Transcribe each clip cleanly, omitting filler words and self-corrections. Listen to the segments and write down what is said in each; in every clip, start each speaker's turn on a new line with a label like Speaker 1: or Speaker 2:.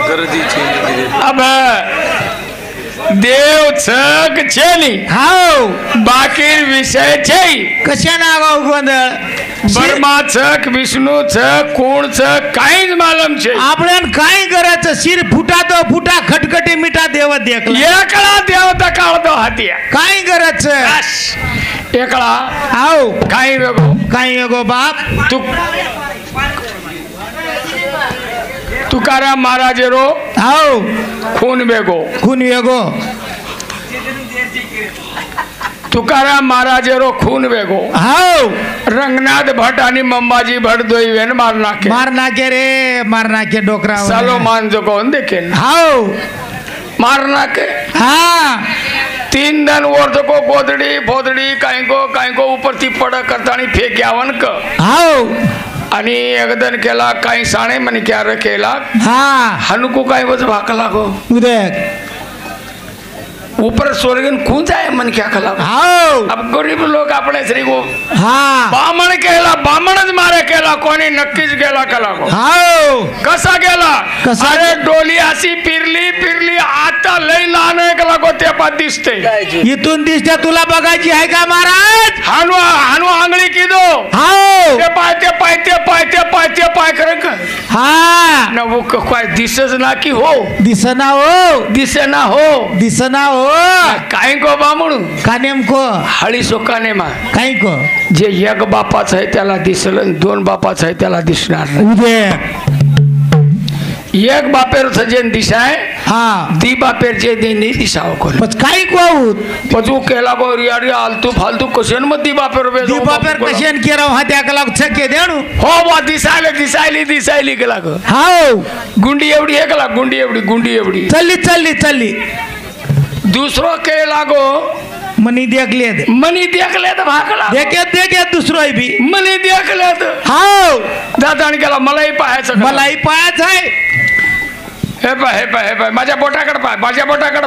Speaker 1: अब देव छक छे नी
Speaker 2: हाव
Speaker 1: बाकी विषय छे
Speaker 2: कशा नागाव गोंधळ
Speaker 1: ब्रह्मा छक विष्णू छक कोण छक काहीच मालूम छे
Speaker 2: आपल्यान काय करायचं शिर फुटा तो फुटा खटखटी मिठा देव देखला
Speaker 1: एकला देवता काढतो हातिया
Speaker 2: काय करायचं
Speaker 1: बस एकला
Speaker 2: हाव
Speaker 1: काही वेगो
Speaker 2: काय गो बाप
Speaker 1: तू तुकाराम महाराज रो
Speaker 2: हाव
Speaker 1: खून बेगो
Speaker 2: खून वेगो
Speaker 1: तुकाराम महाराज रो खून वेगो
Speaker 2: हाव
Speaker 1: रंगनाथ भट आणि मंबाजी भट दोई वेन मार नाके
Speaker 2: मार नाके डोकरा
Speaker 1: सलोमान जो कोण देखेन
Speaker 2: हाव
Speaker 1: मार नाके
Speaker 2: हा
Speaker 1: 3 दिन वर्ष को गोदड़ी फोदड़ी काही को ऊपर थी पड़ करता फेक्यावन क
Speaker 2: हाव
Speaker 1: आणि एकदन केला काही साणे म्हणे क्या रे केला
Speaker 2: हा
Speaker 1: हनुको काही वज भाकला को
Speaker 2: उदय
Speaker 1: ऊपर स्वर्गन खून जाए मन क्या खला
Speaker 2: हाव
Speaker 1: अब गरीब लोग अपने श्री को
Speaker 2: हा
Speaker 1: बामण केला बामणच मारे केला कोणी नक्कीच गेला कला को
Speaker 2: हाव
Speaker 1: कसा गेला
Speaker 2: कसा?
Speaker 1: अरे डोली अशी फिरली आता लई लहान केला को ते पात दिसते
Speaker 2: इथून दिसते तुला बघायची आहे का महाराज
Speaker 1: हानू आंगली की दो
Speaker 2: हाव
Speaker 1: ते पाय करक
Speaker 2: हा
Speaker 1: न वो काय दिसच ना की हो
Speaker 2: दिसना हो
Speaker 1: काय को बामणू
Speaker 2: का नेमको
Speaker 1: हळी सोकाने मा
Speaker 2: काय को
Speaker 1: जे एक बापाच आहे त्याला दिसलं 2 बापाच आहे त्याला दिसणार नाही
Speaker 2: उदय
Speaker 1: एक बापेर सजेन दिसाय
Speaker 2: हा
Speaker 1: दी बापेर जे दे नाही दिसाव कोण
Speaker 2: पण काय को
Speaker 1: पजू केला गो रियारी आलतू फालतू कशन मत दी बापेर बे
Speaker 2: दीपापेर कशेन केरा हा त्या कला छके देणू
Speaker 1: हो बा दिसायली गेला ग
Speaker 2: हाव
Speaker 1: गुंडी एवढी हे गेला गुंडी एवढी
Speaker 2: चल्ली
Speaker 1: दुसरो के लागो
Speaker 2: मनी देखले
Speaker 1: तर भाकला
Speaker 2: देखे दुसरो भी
Speaker 1: मनी देखले तर
Speaker 2: हाव
Speaker 1: दादाने केला मलाही
Speaker 2: पाहायचं आहे
Speaker 1: हे पाय माझ्या बोटाकडे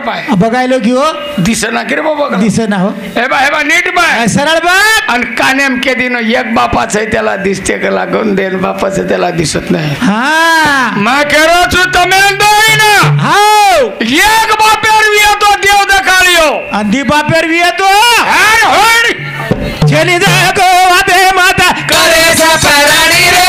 Speaker 1: पाय
Speaker 2: बघायलो की हो
Speaker 1: दिसना की रे बाबा
Speaker 2: दिसना हो
Speaker 1: हे बा नीट पाय
Speaker 2: सरळ बघ
Speaker 1: आणि कानेम के दिन एक बापाच आहे त्याला दिसते का लागून देन बापाचं त्याला दिसत नाही
Speaker 2: हा
Speaker 1: मग केरो छु तमे ना
Speaker 2: हाव
Speaker 1: एक बापेर येतो देव दखाळियो
Speaker 2: आणि दीपापेर येतो
Speaker 1: हर होड
Speaker 2: चली जा गोवा माता
Speaker 1: करे सपराणी रे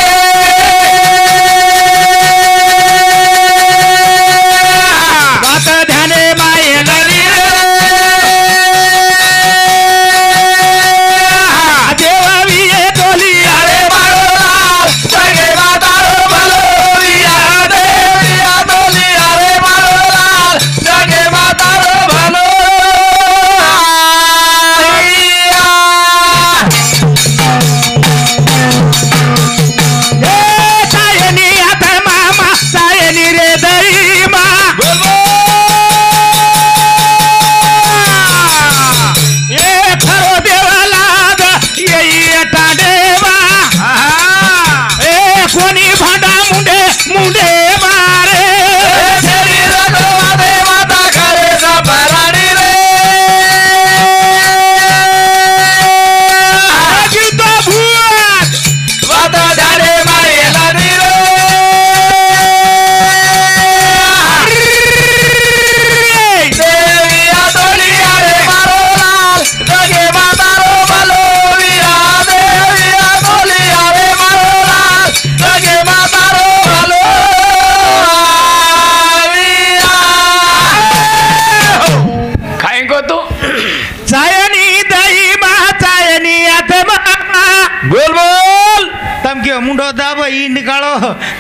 Speaker 2: मुंडो दाब ई निकालो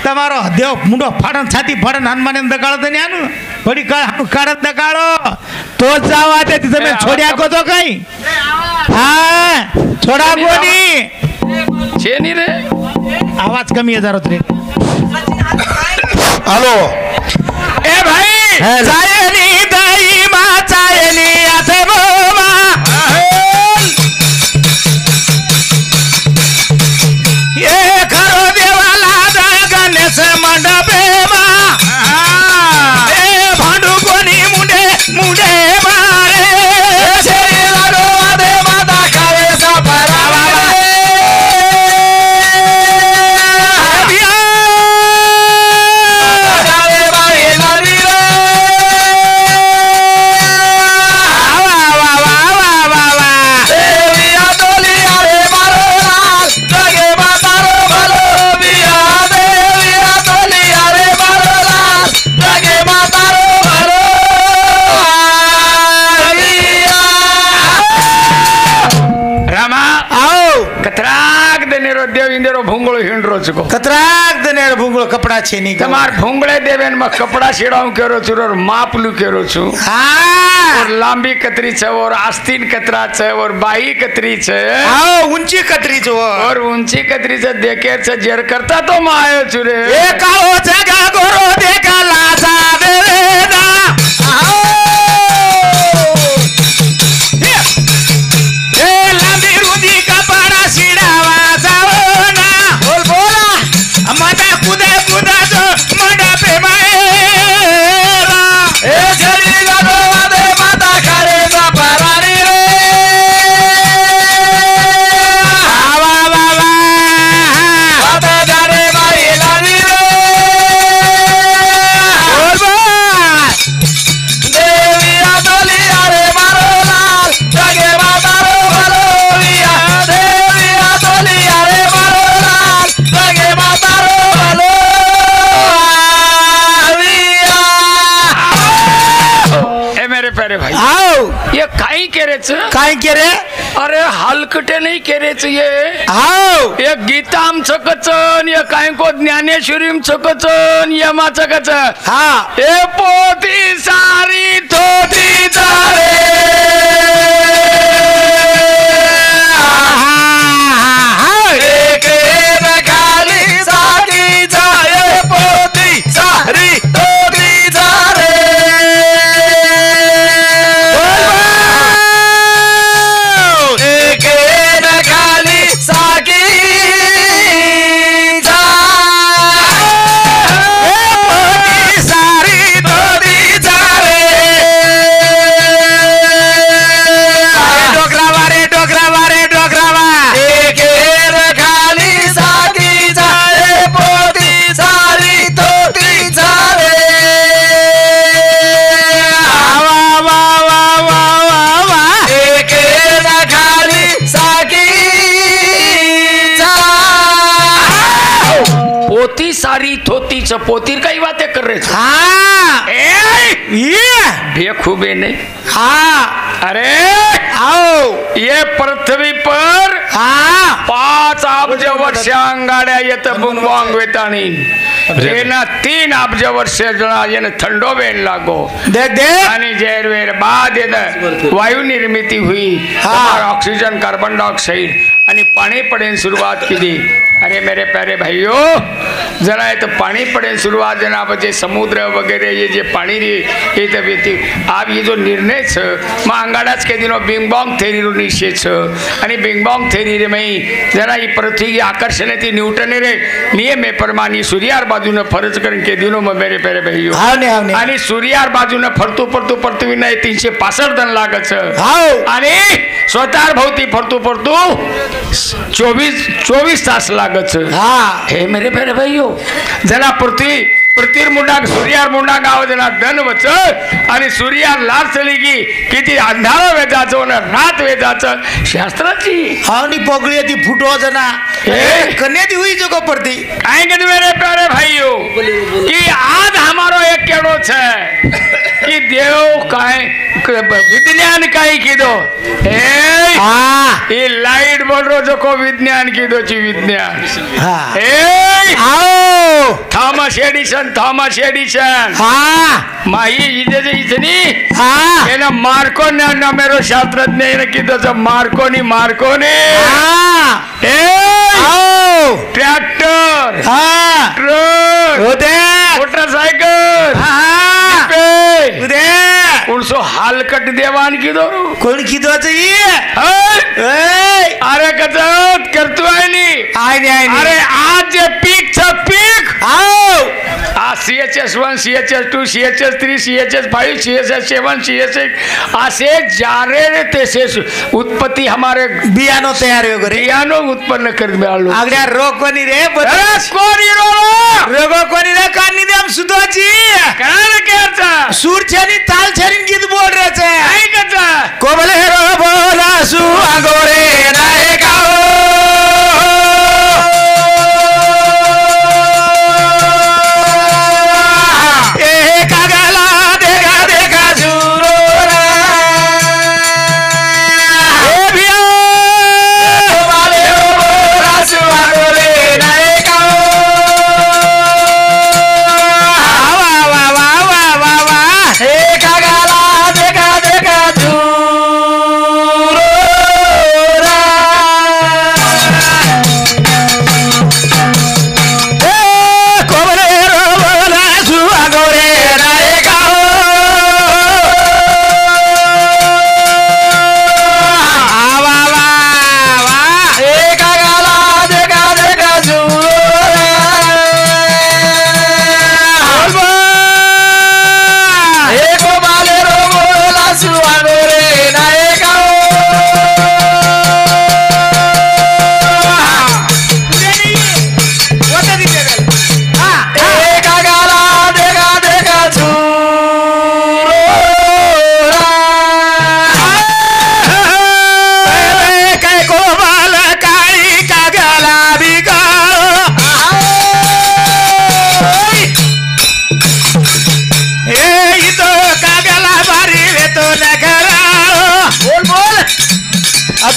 Speaker 2: તમારો દેવ મુંડો ફાડન છાતી ફાડન હનુમાન એમ દગાળો ને આનું પડી કાળત દગાળો તો જાવા દે તમે છોડ્યા કો તો કઈ હા છોડા કોની
Speaker 1: છે ની રે
Speaker 2: આવાજ કમી હજારો રે
Speaker 1: હાલો એ ભાઈ
Speaker 2: ચાયની દઈ માં ચાયની આથમોમાં એ ખરો દેવાલા દગનેશ મંડપેમાં એ ભાંડુ કોની મુંડે મુંડે મારે શેરી લાડો દે માતા ખાવે સપરાવા રે
Speaker 1: को
Speaker 2: कतराक दने भूंगळो कपड़ा छे नहीं
Speaker 1: તમાર ભૂંગળે દેવે ને માં કપડા શેડાઉં કર્યો છું और માપલું કર્યો છું
Speaker 2: हाँ
Speaker 1: और लांबी कतरी छे और आस्तीन कतरा छे और बाई कतरी छे
Speaker 2: आओ ऊंची कतरी जो
Speaker 1: और ऊंची कतरी छे देखे छे जेर करता तो मैं आयो છું रे
Speaker 2: ए काळो जगा गोरो देखा लाजा देना आओ ए लांबी रुदी कपड़ा सीडावा जाओ ना बोल बोला माता कुदा कुदा जो मंडा पे माएरा ए जरी गो वादे माता करे जा परारी रे आवा बाबा माता जारे माई लाली रे बोल बोल देविया डोलिया रे मारो लाल जगे माता रो बलोरिया देविया डोलिया रे मारो लाल जगे माता रो बलोरिया
Speaker 1: ए मेरे प्यारे भाई
Speaker 2: आओ
Speaker 1: ये काई करे छे
Speaker 2: काय करे
Speaker 1: अरे हलकटे नहीं करे छे ये
Speaker 2: आओ
Speaker 1: ये गीताम छकचन ये काय को ज्ञानेश्वरीम छकचन ये मा छकच
Speaker 2: हाँ
Speaker 1: ए पोती सारी थोती चारे सारी थोती छ पोतीर कई बातें कर रहे थे
Speaker 2: हाँ ये
Speaker 1: बेखूबे नहीं
Speaker 2: हाँ
Speaker 1: अरे
Speaker 2: आओ
Speaker 1: ये पृथ्वी पर
Speaker 2: हाँ
Speaker 1: 5 अब्ज वर्ष अंगाड्या येत बुंगवांग वेताणी एना 3 अब्ज वर्ष जना येने ठंडो वेण लागो
Speaker 2: देख देख
Speaker 1: आणि जेरवेर बाद येने वायु निर्मिती हुई हमारा ऑक्सीजन कार्बन डाइऑक्साइड आणि पाणी पडेन सुरुवात की अरे मेरे प्यारे भाइयों जरा ये तो पानी पड़े शुरुआत जना बचे समुद्र वगैरह ये जे पानी रे ये तो व्यक्ति आप ये जो निर्णय छ मां अंगाडाच के दिनों बिंग बॉन्ग थ्योरी रो निश्चय छ आणि बिंग बॉन्ग थ्योरी रे में जरा ये पृथ्वी आकर्षण थी न्यूटन रे नियम प्रमाणे सूर्यार बाजूने फरज करण के दिनों में मेरे प्यारे भाइयों आणि सूर्यार बाजूने फरतू पडतू पृथ्वी ने 365 दिन लागत छ आणि स्वतःर भोवती फरतू पडतू 24 तास लागत छ
Speaker 2: हाँ
Speaker 1: हे मेरे प्यारे भाइयों जना पृथ्वी मुंडाक सूर्यार मुंडाक आव जना धन वच आणि सूर्यार लार चली गी किती अंधारा वेदाचो न रात वेदाच शास्त्राची
Speaker 2: हावनी पगड़ी थी फुटो जना
Speaker 1: ए
Speaker 2: कन्या दी हुई जगह पड़ती
Speaker 1: काहे के मेरे प्यारे भाइयों कि आज हमारो एक केड़ो छे कि देव काहे विज्ञान काई कीधो ए
Speaker 2: हाँ
Speaker 1: ये लाइट बोल रो जो को विज्ञान कीधो ची विज्ञान
Speaker 2: हाँ
Speaker 1: ए
Speaker 2: आओ
Speaker 1: थॉमस एडिसन
Speaker 2: हाँ
Speaker 1: माही इजे इतनी
Speaker 2: हाँ
Speaker 1: एना मार्को ने मेरो शास्त्रज्ञ ने कीधो छ मार्कोनी
Speaker 2: हाँ
Speaker 1: ए
Speaker 2: आओ
Speaker 1: ट्रैक्टर
Speaker 2: हाँ
Speaker 1: ट्रक
Speaker 2: उदे
Speaker 1: मोटरसाइकिल
Speaker 2: हाँ उदे
Speaker 1: उनसो हालकट देवान कीधो
Speaker 2: कौन कीधो चाहिए
Speaker 1: अरे कचत करतू आईनी अरे आज जे पीक छ पीक
Speaker 2: आओ
Speaker 1: आ CHS1 CHS2 CHS3 CHS5 CHS7 CHS8 असे जारे रे तेसे उत्पत्ति हमारे
Speaker 2: बियानो तयार हो गरे
Speaker 1: बियानो उत्पन्न कर बेळलो
Speaker 2: आगड्या रोग कोणी रे
Speaker 1: अरे कोणी
Speaker 2: रोग कोणी रे कानी दे हम सुतोची
Speaker 1: काय केचा
Speaker 2: सूरछनी ताल छरीन गीत बोल रे छे
Speaker 1: काय कचा
Speaker 2: कोबले रो बोला सु आगोरे नाय काओ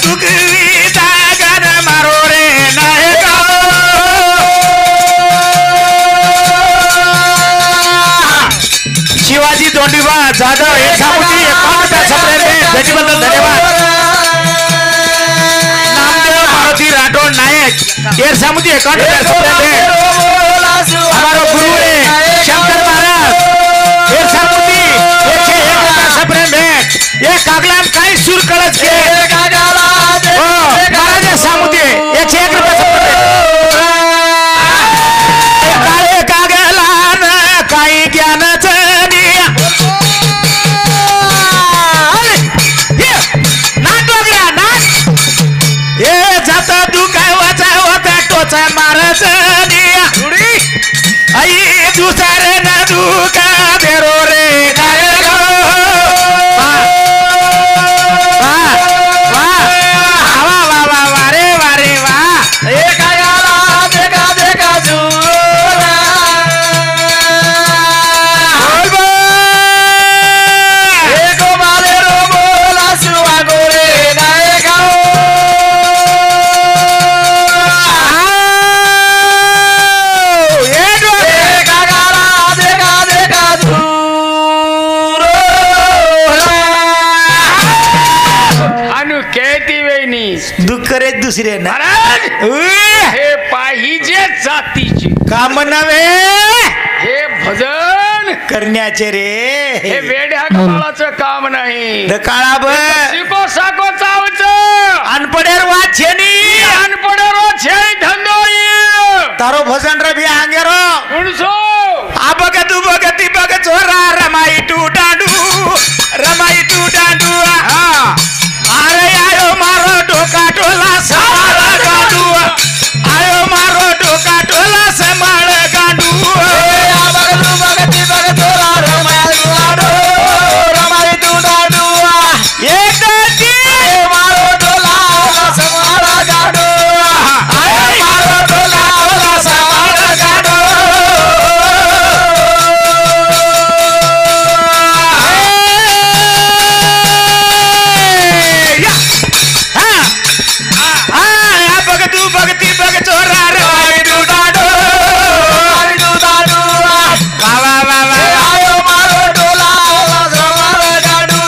Speaker 2: दुखवी दागन मारो रे नायका शिवाजी दोंडीबा जाधव हे सामुती गजीबद्दल धन्यवाद नामदेव मारुती राठौड़ नायक ये सामुती हमारो गुरु है शंकर महाराज ये सामुती 101 रुपया सप्रेम भेट ये कागलाम काय सूर कळच के महाराज सामुती 101 रुपया सप्रेम काळे कागलान काही ज्ञानच मारस आई दुसरे न दुका बेरो रे दुसरे ना
Speaker 1: हे पाहिजे जातीचे
Speaker 2: काम नव्हे
Speaker 1: हे भजन
Speaker 2: करण्याचे रे
Speaker 1: हे वेड्या काळाचं काम नाही
Speaker 2: काळा ब
Speaker 1: शिको साको चावच
Speaker 2: अनपडेर वाचेनी
Speaker 1: अनपडेर वाचे धंदोई
Speaker 2: तारो भजन रबी आंगेरो
Speaker 1: उणसो
Speaker 2: आबग तू बगती बग चोरा रमाई टू डांडू हा अरे आयो मारो डोका टोला समाळ गांडू आयो मारो डोका टोला समाळ गांडू आबग तू बगती बग चोरा रमाई टू डांडू एक दाती मारो टोला समाळ गांडू आयो मारो टोला समाळ गांडू भगती भग चोरा रे डाडो बाबा बाबा आयो मारो टोला समाळ गाडू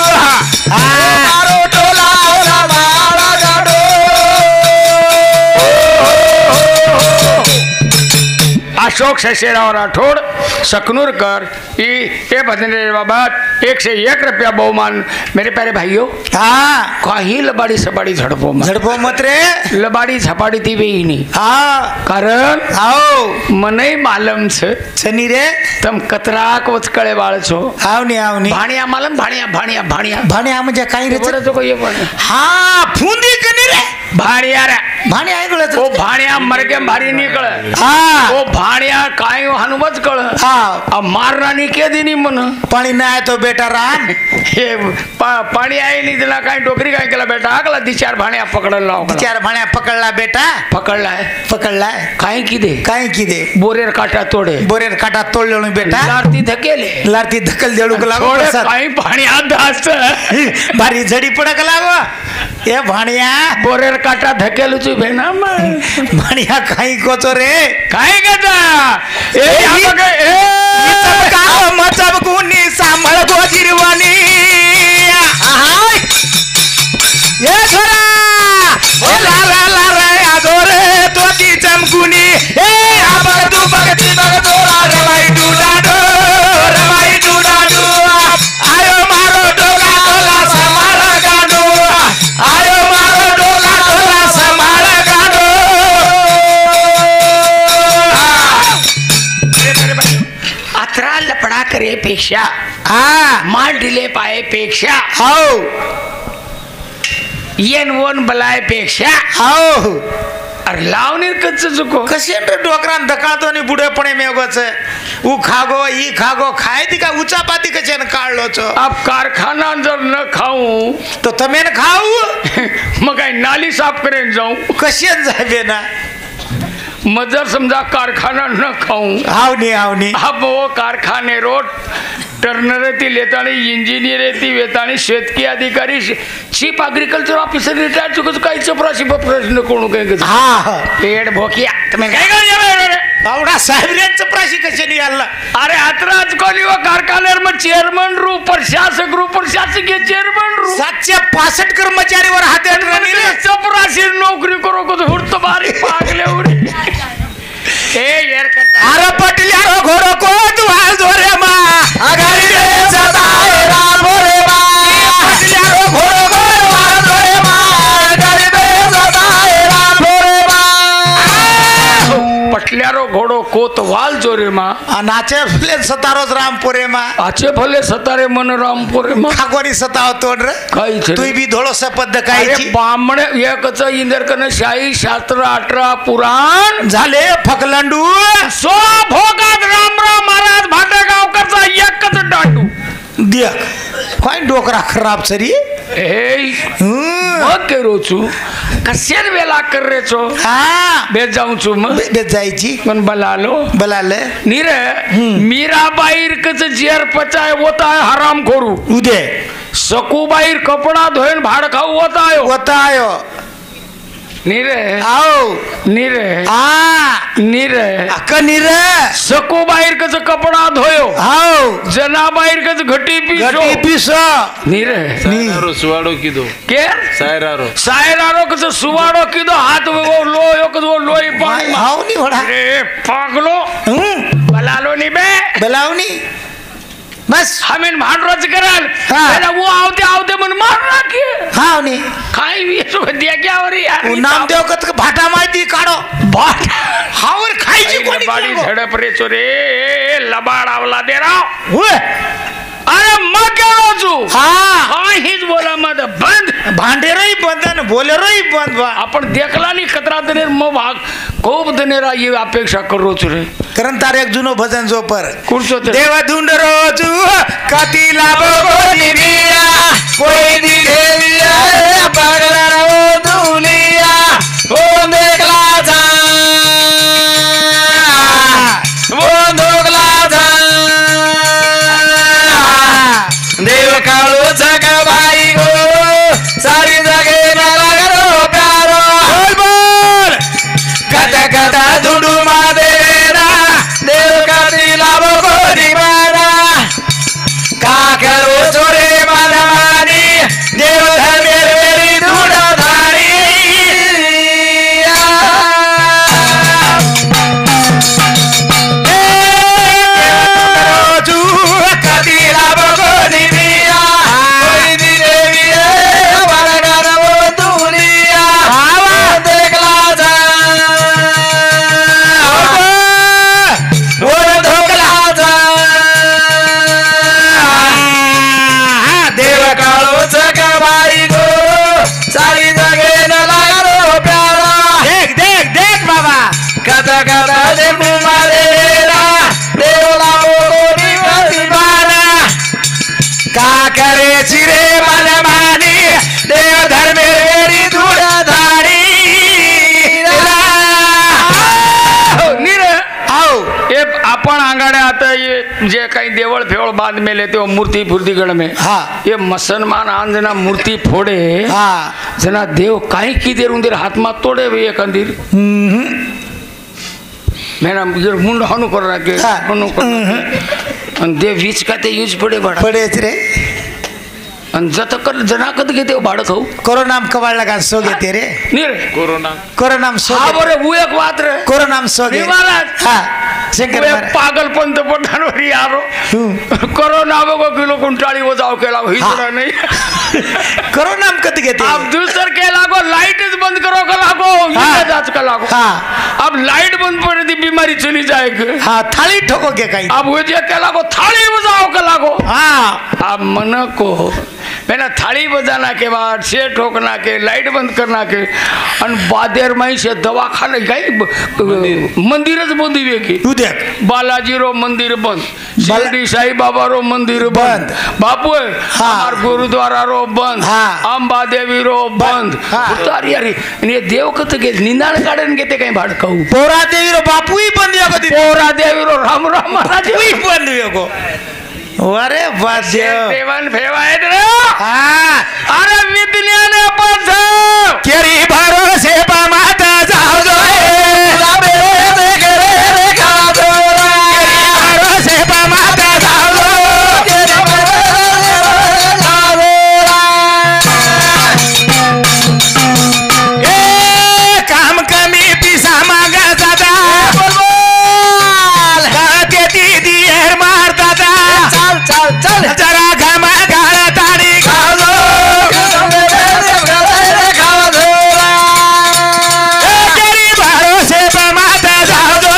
Speaker 2: मारो टोला समाळ गाडू
Speaker 1: अशोक शशिराव राठौड़ सकनूरकर ये भजन बाबत 101 रुपया बहुमान मेरे प्यारे भाइयों
Speaker 2: हाँ
Speaker 1: काही लबाड़ी सबाड़ी झड़पो
Speaker 2: मत रे
Speaker 1: लबाड़ी झपाड़ी थी वे नहीं
Speaker 2: हाँ
Speaker 1: कारण
Speaker 2: आओ
Speaker 1: मनई मालम
Speaker 2: छनी रे
Speaker 1: तम कतराक वचकळे बाळ छो
Speaker 2: आवनी
Speaker 1: भाणिया मालम
Speaker 2: भाणिया म्हणजे काही रे
Speaker 1: तो कोई पण
Speaker 2: हाँ फूंदी कनी रे
Speaker 1: भाणिया रे
Speaker 2: भाणिया ऐकलं
Speaker 1: ओ भाणिया मरगे भारी निकळ
Speaker 2: हाँ
Speaker 1: ओ भाणिया काय हनुमत कळ
Speaker 2: हाँ
Speaker 1: अब मारना नहीं के दिनी मन
Speaker 2: पानी ना आए तो बेटा राम
Speaker 1: हे पाणी आहे नहीं दिला काय टोकरी काय केला बेटा आकला 4 भाण्या पकडला
Speaker 2: 4 भाण्या पकडला बेटा पकडला
Speaker 1: काय की दे बोरेर काटा तोडले बेटा लारती धकल देळू लागो काय भाण्या दास
Speaker 2: भारी झडी पडक लागो ए भाण्या
Speaker 1: बोरेर काटा धकेलू छु भेना
Speaker 2: भाण्या काही कोचो रे
Speaker 1: काय गदा
Speaker 2: मचब गुनी सांभळ गोजिरवानी ये छोरा ओ ला ला ला रे आदोरे तोती चमकुनी ए आबग तू बगती बग तोरा रमाई डूडाडो आयो मारो डोला डोला समाळ गाडो आयो मारो डोला डोला समाळ गाडो
Speaker 1: अत्रा लपडा करे पेक्षा माल डिले पाए पेक्षा
Speaker 2: हाओ
Speaker 1: येन वन बलाय पेक्षा
Speaker 2: हाओ
Speaker 1: अरे लावणी कच्च चुको
Speaker 2: कसे डोकरान धकाळतो आणि बुढेपणे मेगोच उ खागो ई खागो खाय ती का उचापाती कशे काढलो छो
Speaker 1: अब कारखाना जर न खाऊ
Speaker 2: तो तमेन खाऊ
Speaker 1: मग काय नाली साफ करेन जाऊ
Speaker 2: कशे जाबे ना
Speaker 1: मग जर समजा कारखाना न खाऊ
Speaker 2: आवनी
Speaker 1: अब वो कारखाने रोड टर्नर येतील येतानी इंजिनियर येतील येतानी शेतकी अधिकारी चीफ अग्रिकल्चर ऑफिसर रिटायर चुकच काही चपराशी प्रश्न कोण काय
Speaker 2: हा
Speaker 1: पेड भोकिया तुम्ही काय काय
Speaker 2: आवडा साहेबांचं प्राशी कशाने आला
Speaker 1: अरे आतराज कोली व कारखान्यावर मग चेअरमन रू प्रशासक रू प्रशासकीय चेअरमन रू
Speaker 2: 765 कर्मचारीवर हात
Speaker 1: चपराशी नोकरी करो को हुर्त बारी पागले उरी ए यार
Speaker 2: अरे पटल्या घोडो को तुझा जोरे मा आगारी रे सदाए राम रे मा पटल्या घोडो को तुझा जोरे मा आगारी रे सदाए राम रे मा
Speaker 1: पटल्यारो घोडो कोतवाल जोरे मा
Speaker 2: नाचे फले सतारोज रामपुरे मा
Speaker 1: आचे भले सतारे मन रामपुरे मा
Speaker 2: खागोरी सताव तोड रे
Speaker 1: काही छे
Speaker 2: तू बी धोळो सपद
Speaker 1: अरे
Speaker 2: कायची
Speaker 1: बामणे एकच इंदरकन शाही शास्त्र 18 पुराण
Speaker 2: झाले फकलंडू
Speaker 1: सो भोगात रामराव महाराज भाटेगावकरचा एकच डाटू
Speaker 2: दिया काय डोकरा खराब सरी
Speaker 1: ए मग के रोचू कशेर वेला कर रे छो
Speaker 2: हा
Speaker 1: बे जाऊं छु मग
Speaker 2: बे जायची
Speaker 1: पण बलालो
Speaker 2: बलाले
Speaker 1: नीरे मीराबाईर कच जेर पचाय होता है हराम खोरू
Speaker 2: उदे
Speaker 1: सकूबाईर कपडा धोयन भाड खाऊ होता
Speaker 2: आयो
Speaker 1: नीरे
Speaker 2: आओ
Speaker 1: नीरे
Speaker 2: आ
Speaker 1: नीरे
Speaker 2: अक नीरे
Speaker 1: सकूबाईर कच कपडा धोयो
Speaker 2: आओ
Speaker 1: जनाबाईर कच घटी
Speaker 2: पिसो
Speaker 1: नीरे
Speaker 3: सायरारो सुवाड़ो कीधो
Speaker 1: के सायरारो कच सुवाड़ो कीधो हाथ वो लोयो कच वो लोई पानी
Speaker 2: हाउ नी वडा
Speaker 1: अरे पागलो बलालो नी बे
Speaker 2: बलावनी बस
Speaker 1: हमें भांडरोज करल
Speaker 2: हाँ।
Speaker 1: पहले वो आवते मन मार राखी
Speaker 2: हाउ नी
Speaker 1: खाई भी तो दिया क्या हो रही यार
Speaker 2: वो नाम देव कत भाटा माहिती काढो
Speaker 1: बाट
Speaker 2: हावर खायची कोणी
Speaker 1: बाड़ी झड़प रे चोरे लबाड़ आवला दे रहा
Speaker 2: होय
Speaker 1: अरे मैं क्या रोचू
Speaker 2: हा
Speaker 1: हीच बोला मत बंद
Speaker 2: भांडेरही बंद आणि बोलेरोही बंद बा
Speaker 1: आपण देखला नाही खतरा दनेर मग भाग खूप दनेरा ये अपेक्षा कर रोचू रे
Speaker 2: कारण तार एक जुनो भजन जो पर
Speaker 1: कुठचो ते
Speaker 2: देव धुंड रोजू कती लाभो कोणी दिया कोई दिलेलिया पागला रो दुलिया ओ देखला जा ओ दोगला जा देव काळू जगबाई गो सारी जगे मला करो प्यारो बोल बोल कथा कथा धुंडू मादेरा देव कती लाभो कोणी मारा का करो चोरे मानवानी देव धर्मेरी धुंड धारी कती लाभो कोणी दिया कोई दिले विये वरगर वो दुनिया देखला जा वो धोकला जा देव काळो जगबाई गो सारी जगे न लागरो प्यारा देख देख देख बाबा कथा कथा देव मारेरा देव लावो कोणी प्रतिबाना का करे चिरे मन मानी देव धर्मेरी धूळ धारी
Speaker 1: नीरे
Speaker 2: आओ
Speaker 1: ये आपण आंगाड्या आता ये जे काही देवळ फेवळ बाद मेले ते मूर्ती फुर्तीगड में
Speaker 2: हा
Speaker 1: ये मुसलमान आंजना मूर्ती फोडे
Speaker 2: हा
Speaker 1: जना देव काही की देर उंदीर हाथ मा तोडे वे एकंदीर मेरा ये मुंड हनु कर रहा के
Speaker 2: हा.
Speaker 1: हनु कर रहा आणि देव वीज का ते यूज पडे बडा
Speaker 2: पडेच रे
Speaker 1: आणि जत कर जना कद घेते भाड खाऊ
Speaker 2: कोरोनाम कवाडला का सो घेते रे
Speaker 1: नीरे
Speaker 3: कोरोना
Speaker 2: कोरोनाम सो
Speaker 1: हा बरे वो एक बात रे
Speaker 2: कोरोनाम सो घे
Speaker 1: महाराज
Speaker 2: हा शंकर
Speaker 1: वो एक
Speaker 2: महाराज
Speaker 1: पागल पंतप्रधान यारो कोरोना को किलो कुंटाळी वजाव केला हिजडा नाही
Speaker 2: कोरोनाम कत घेते
Speaker 1: अब दूसर के लागो लाइट बंद करो का लागो
Speaker 2: हाँ।
Speaker 1: इलाज का लागो
Speaker 2: हाँ।
Speaker 1: अब लाइट बंद पड़े दी बीमारी चली जाएगी
Speaker 2: हा थाळी ठोको के काही
Speaker 1: अब वो जे के लागो थाली बजाओ का लागो
Speaker 2: हा
Speaker 1: अब मन को मैंने थाली बजाना के बाद से ठोकना के लाइट बंद करना के और बादेर माई से दवाखाने गई मंदिरच बंद हुए की
Speaker 2: तू देख
Speaker 1: बालाजी रो मंदिर बंद शिरडी साई बाबा रो मंदिर बंद बापू हमार गुरुद्वारा रो बंद
Speaker 2: हाँ।
Speaker 1: अंबा देवी रो बंद
Speaker 2: हाँ।
Speaker 1: उतारी अरे ये देव कत के निंदाण काढन घेते काही भाड खाऊ
Speaker 2: पोरा देवी रो बापू ही बंद या कधी
Speaker 1: पोरा देवी रो राम राम महाराज
Speaker 2: ही बंद यो गो अरे वाद्य
Speaker 1: देवन भेवायत रे
Speaker 2: हा
Speaker 1: अरे विद्याने पण
Speaker 2: केरी भरोसे पा माता जाऊ दो भरोसे पा माता जाऊ दो ए काम कमी पिसा मागा दादा ते दीदी हेर मार दादा चल जरा घमा गाळा ताडी खाऊ दो केरी भरोसे पा माता जाऊ दो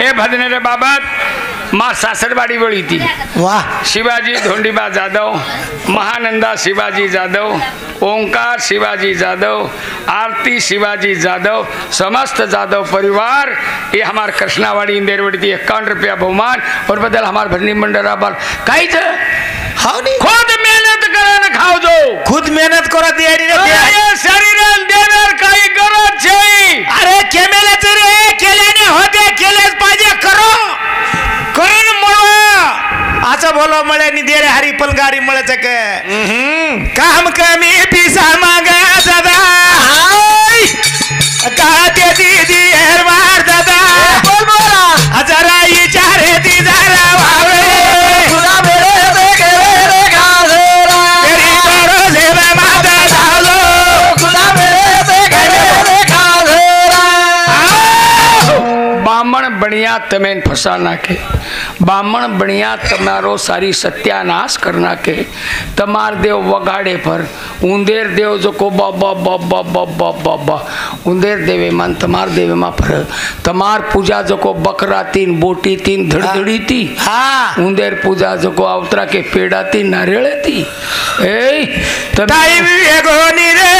Speaker 1: ए भजने रे बाबत माँ सासरवाड़ी बड़ी थी
Speaker 2: वाह
Speaker 1: शिवाजी धोंडीबा जादव, महानंदा शिवाजी जादव, ओंकार शिवाजी जादव, आरती शिवाजी जादव, समस्त जादव परिवार ये हमार कृष्णावाड़ी इंदेरवाड़ी थी 51 रुपया बहुमान और बदल हमार भजनी मंडल पर काहीच
Speaker 2: हाव नी
Speaker 1: खुद मेहनत करा न खाओ जो
Speaker 2: खुद मेहनत करा दियारी रे
Speaker 1: ये शरीर देवर काही गरज छे
Speaker 2: अरे केमेलेच रे केल्याने होते केलेच पाहिजे करो करून मळवा असं बोलो मळे नि देरे हरी पलगारी मळच के काम कमी पिसा मागा दादा का ते दीदी हेर मार दादा बोल बोला जरा विचारे ती जरा वावे खुदा मेरे देखे रे गाधरा तेरी भरोसे में माता जालो खुदा मेरे देखे रे गाधरा
Speaker 1: बामण बनिया तमें फसा नाखे बामण बनिया तमारो सारी सत्यानाश कर नाखे तमार देव वगाड़े पर उंदेर देव जो को बाबा बाबा बाबा बाबा उंदेर देवे मन तमार देवे मा पर तमार पूजा जो को बकरा तीन बोटी तीन धड़धड़ी थी
Speaker 2: हाँ
Speaker 1: उंदेर पूजा जो को अवतरा के पेड़ा थी नारियल थी ए
Speaker 2: ताई एगो नी रे